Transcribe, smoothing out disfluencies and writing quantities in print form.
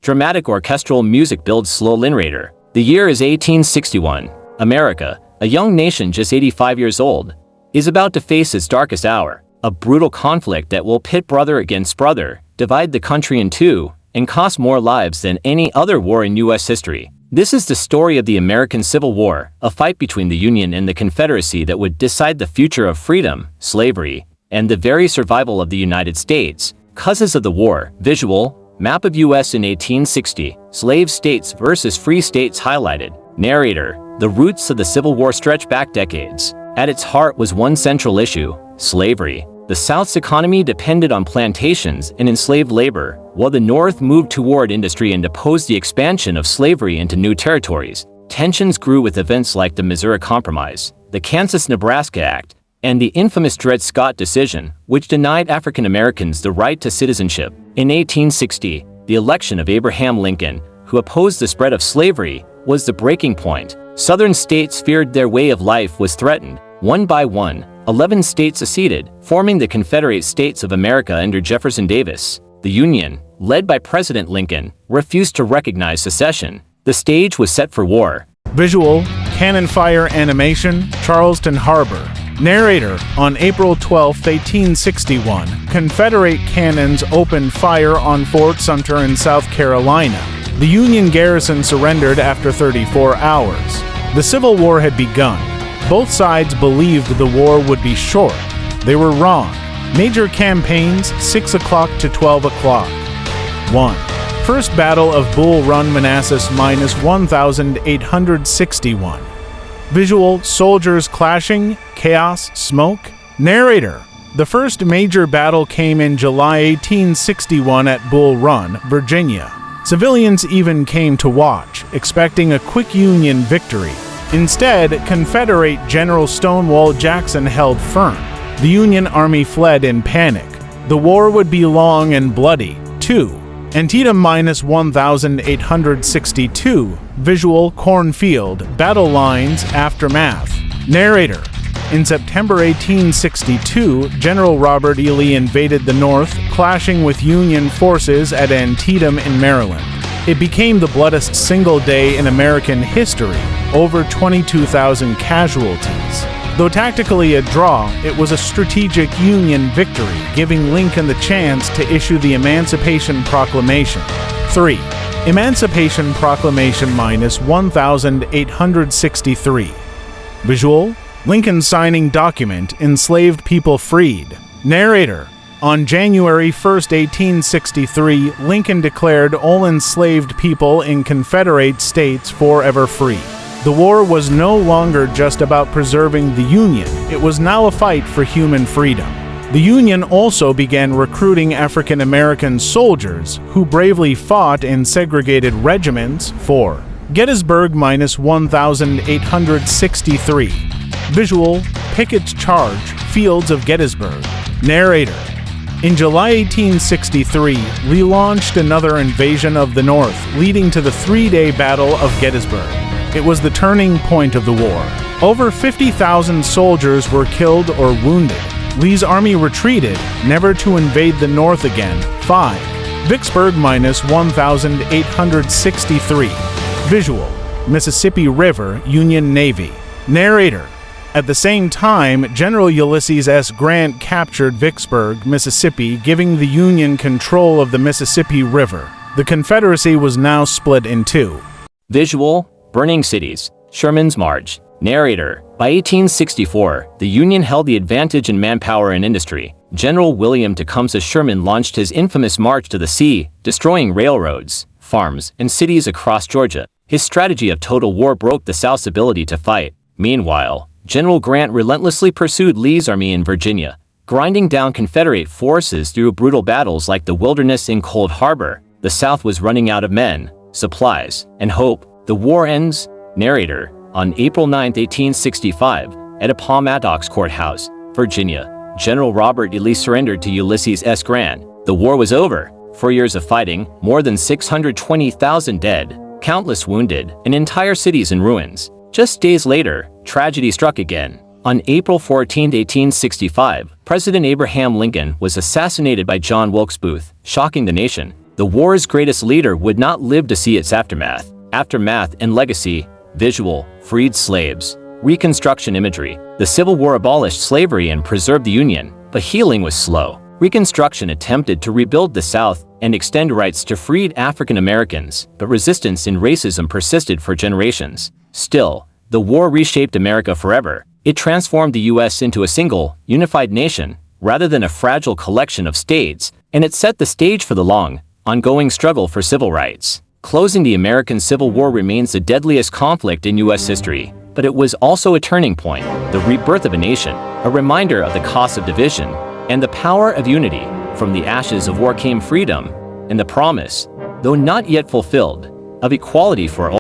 Dramatic orchestral music builds slow narrator. The year is 1861. America, a young nation just 85 years old, is about to face its darkest hour. A brutal conflict that will pit brother against brother, divide the country in two, and cost more lives than any other war in U.S. history. This is the story of the American Civil War, a fight between the Union and the Confederacy that would decide the future of freedom, slavery, and the very survival of the United States. Causes of the war. Visual, map of U.S. in 1860, slave states versus free states highlighted. Narrator, the roots of the Civil War stretch back decades. At its heart was one central issue, slavery. The South's economy depended on plantations and enslaved labor, while the North moved toward industry and opposed the expansion of slavery into new territories. Tensions grew with events like the Missouri Compromise, the Kansas-Nebraska Act, and the infamous Dred Scott decision, which denied African Americans the right to citizenship. In 1860, the election of Abraham Lincoln, who opposed the spread of slavery, was the breaking point. Southern states feared their way of life was threatened. One by one, 11 states seceded, forming the Confederate States of America under Jefferson Davis. The Union, led by President Lincoln, refused to recognize secession. The stage was set for war. Visual, cannon fire animation, Charleston Harbor. Narrator, on April 12, 1861, Confederate cannons opened fire on Fort Sumter in South Carolina. The Union garrison surrendered after 34 hours. The Civil War had begun. Both sides believed the war would be short. They were wrong. Major campaigns, 6 o'clock to 12 o'clock. 1. First Battle of Bull Run, Manassas, minus 1,861. Visual, soldiers clashing, chaos, smoke. Narrator, the first major battle came in July 1861 at Bull Run, Virginia. Civilians even came to watch, expecting a quick Union victory. Instead, Confederate General Stonewall Jackson held firm. The Union Army fled in panic. The war would be long and bloody. 2. Antietam minus 1,862. Visual, cornfield, battle lines, aftermath. Narrator, in September 1862, General Robert E. Lee invaded the North, clashing with Union forces at Antietam in Maryland. It became the bloodiest single day in American history, over 22,000 casualties. Though tactically a draw, it was a strategic Union victory, giving Lincoln the chance to issue the Emancipation Proclamation. 3. Emancipation Proclamation minus 1,863. Visual, Lincoln signing document, enslaved people freed. Narrator, on January 1, 1863, Lincoln declared all enslaved people in Confederate states forever free. The war was no longer just about preserving the Union. It was now a fight for human freedom. The Union also began recruiting African American soldiers who bravely fought in segregated regiments. 4. Gettysburg minus 1,863. Visual, Pickett's charge, fields of Gettysburg. Narrator, in July 1863, Lee launched another invasion of the North, leading to the three-day Battle of Gettysburg. It was the turning point of the war. Over 50,000 soldiers were killed or wounded. Lee's army retreated, never to invade the North again. 5. Vicksburg minus 1,863. Visual, Mississippi River, Union Navy. Narrator, at the same time, General Ulysses S. Grant captured Vicksburg, Mississippi, giving the Union control of the Mississippi River. The Confederacy was now split in two. Visual, burning cities, Sherman's March. Narrator, by 1864, the Union held the advantage in manpower and industry. General William Tecumseh Sherman launched his infamous March to the Sea, destroying railroads, farms, and cities across Georgia. His strategy of total war broke the South's ability to fight. Meanwhile, General Grant relentlessly pursued Lee's army in Virginia, grinding down Confederate forces through brutal battles like the Wilderness and Cold Harbor. The South was running out of men, supplies, and hope. The war ends. Narrator, on April 9, 1865, at Appomattox Courthouse, Virginia, General Robert E. Lee surrendered to Ulysses S. Grant. The war was over. 4 years of fighting, more than 620,000 dead, countless wounded, and entire cities in ruins. Just days later, tragedy struck again. On April 14, 1865, President Abraham Lincoln was assassinated by John Wilkes Booth, shocking the nation. The war's greatest leader would not live to see its aftermath. Aftermath and legacy: visual, freed slaves. Reconstruction imagery: the Civil War abolished slavery and preserved the Union, but healing was slow. Reconstruction attempted to rebuild the South and extend rights to freed African Americans, but resistance and racism persisted for generations. Still, the war reshaped America forever. It transformed the U.S. into a single, unified nation, rather than a fragile collection of states, and it set the stage for the long, ongoing struggle for civil rights. Closing: the American Civil War remains the deadliest conflict in U.S. history, but it was also a turning point, the rebirth of a nation, a reminder of the cost of division and the power of unity. From the ashes of war came freedom, and the promise, though not yet fulfilled, of equality for all.